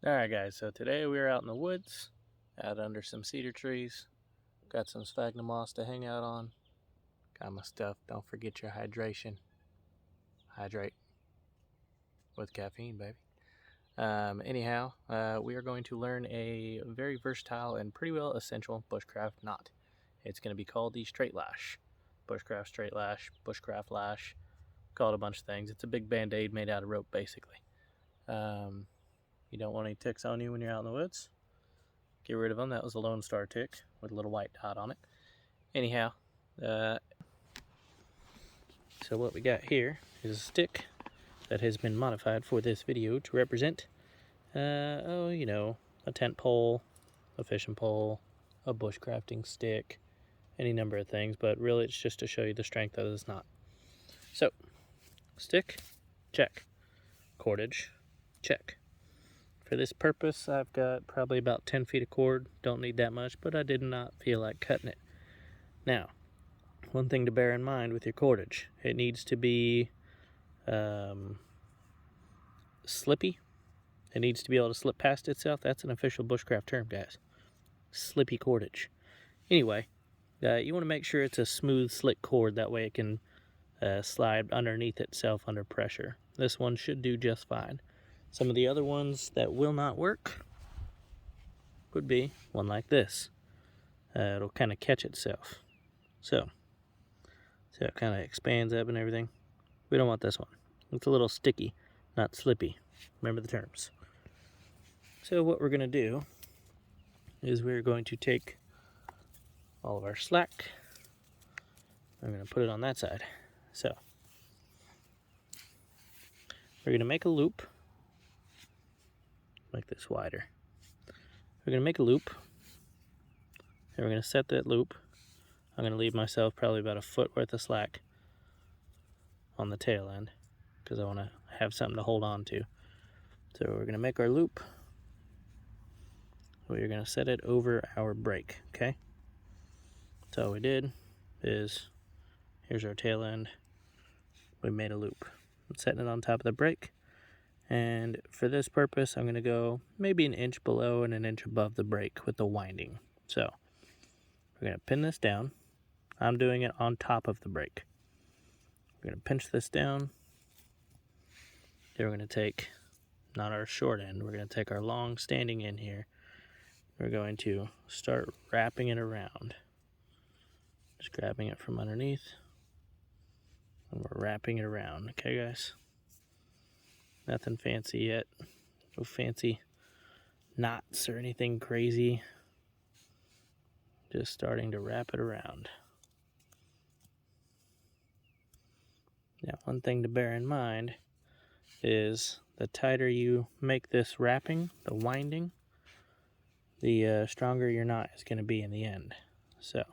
Alright guys, so today we're out in the woods, out under some cedar trees. Got some sphagnum moss to hang out on. Got my stuff. Don't forget your hydration. Hydrate with caffeine, baby. Anyhow, we are going to learn a very versatile and pretty well essential bushcraft knot. It's going to be called the straight lash. Bushcraft straight lash, bushcraft lash, call it a bunch of things. It's a big band-aid made out of rope, basically. You don't want any ticks on you when you're out in the woods. Get rid of them. That was a Lone Star tick with a little white dot on it. Anyhow, so what we got here is a stick that has been modified for this video to represent, a tent pole, a fishing pole, a bushcrafting stick, any number of things, but really it's just to show you the strength of this knot. So, stick, check. Cordage, check. For this purpose, I've got probably about 10 feet of cord. Don't need that much, but I did not feel like cutting it. Now, one thing to bear in mind with your cordage, it needs to be slippy. It needs to be able to slip past itself. That's an official bushcraft term, guys. Slippy cordage. Anyway, you want to make sure it's a smooth, slick cord. That way it can slide underneath itself under pressure. This one should do just fine. Some of the other ones that will not work would be one like this. It'll kind of catch itself. So it kind of expands up and everything. We don't want this one. It's a little sticky, not slippy. Remember the terms. So what we're going to do is we're going to take all of our slack. I'm going to put it on that side. So we're going to make a loop. Make this wider. We're going to make a loop. And we're going to set that loop. I'm going to leave myself probably about a foot worth of slack on the tail end because I want to have something to hold on to. So we're going to make our loop. We're going to set it over our break, okay? So all we did is, here's our tail end. We made a loop. I'm setting it on top of the break. And for this purpose, I'm going to go maybe an inch below and an inch above the break with the winding. So we're going to pin this down. I'm doing it on top of the break. We're going to pinch this down. Then we're going to take, not our short end, we're going to take our long standing end here. We're going to start wrapping it around. Just grabbing it from underneath. And we're wrapping it around. Okay, guys? Nothing fancy yet. No fancy knots or anything crazy. Just starting to wrap it around. Now, one thing to bear in mind is the tighter you make this wrapping, the winding, the stronger your knot is going to be in the end. So,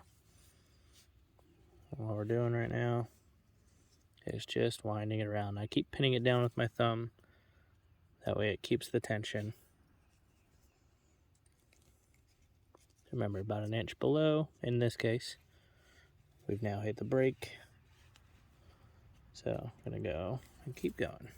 what we're doing right now is just winding it around. I keep pinning it down with my thumb. That way it keeps the tension. Remember, about an inch below, in this case. We've now hit the break. So I'm going to go and keep going.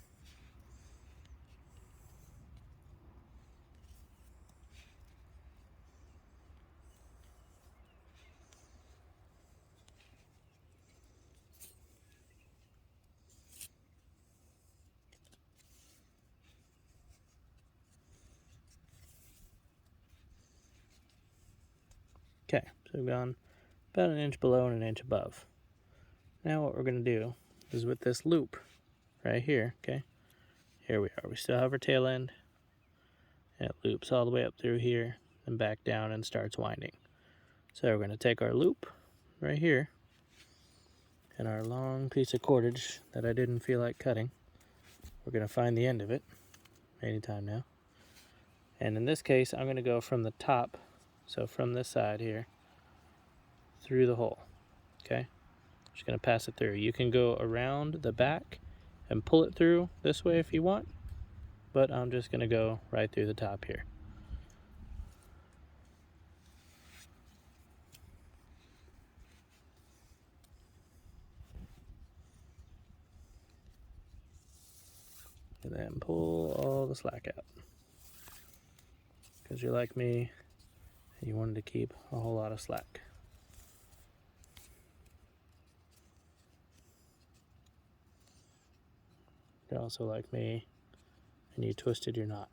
Okay, so we've gone about an inch below and an inch above. Now what we're going to do is with this loop right here, okay, here we are. We still have our tail end. And it loops all the way up through here and back down and starts winding. So we're going to take our loop right here and our long piece of cordage that I didn't feel like cutting. We're going to find the end of it anytime now. And in this case, I'm going to go from the top, so from this side here, through the hole, okay? Just going to pass it through. You can go around the back and pull it through this way if you want, but I'm just going to go right through the top here. And then pull all the slack out. because you're like me and you wanted to keep a whole lot of slack. You're also like me and you twisted your knot.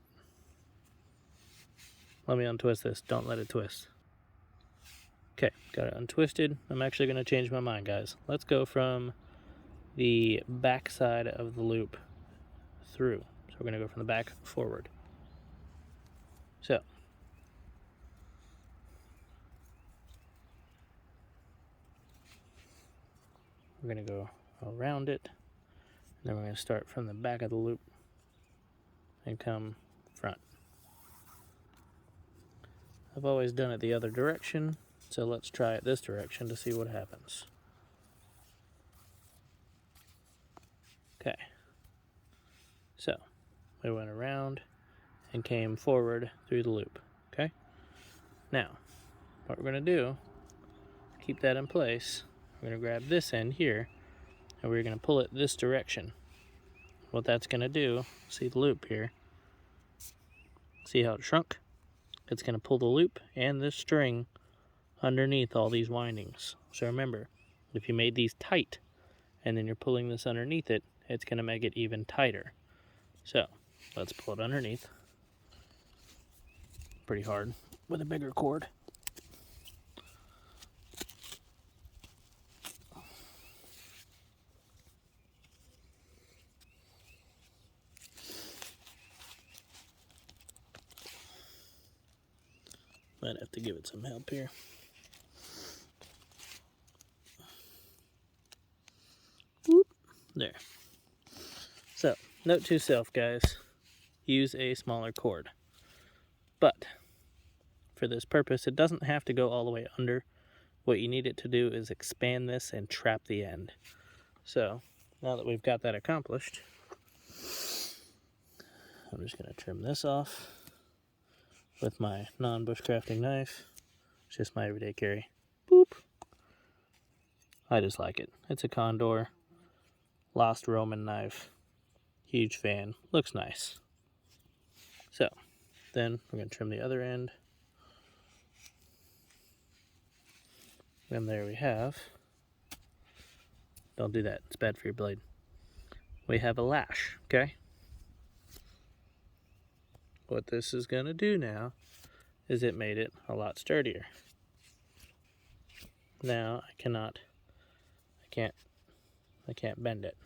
Let me untwist this. Don't let it twist. Okay, got it untwisted. I'm actually going to change my mind, guys. Let's go from the back side of the loop through. So we're going to go from the back forward. So we're going to go around it, and then we're going to start from the back of the loop and come front. I've always done it the other direction, so let's try it this direction to see what happens. Okay, so we went around and came forward through the loop. Okay, now what we're going to do, keep that in place, we're going to grab this end here and we're going to pull it this direction. What that's going to do, see the loop here, see how it shrunk? It's going to pull the loop and this string underneath all these windings. So remember, if you made these tight and then you're pulling this underneath it, it's going to make it even tighter. So let's pull it underneath. Pretty hard with a bigger cord. Might have to give it some help here. Whoop, there. So, note to self, guys, use a smaller cord. But for this purpose, it doesn't have to go all the way under. What you need it to do is expand this and trap the end. So, now that we've got that accomplished, I'm just going to trim this off with my non-bushcrafting knife. It's just my everyday carry. Boop. I just like it. It's a Condor. Lost Roman knife. Huge fan. Looks nice. So, then we're going to trim the other end. And there we have. Don't do that. It's bad for your blade. We have a lash, okay? What this is going to do now is it made it a lot sturdier. Now I can't bend it.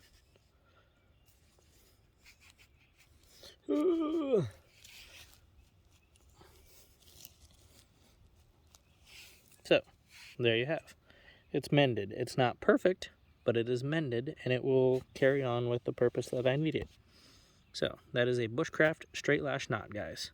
Ooh. So, there you have. It's mended. It's not perfect, but it is mended and it will carry on with the purpose that I need it. So, that is a Bushcraft straight lash knot, guys.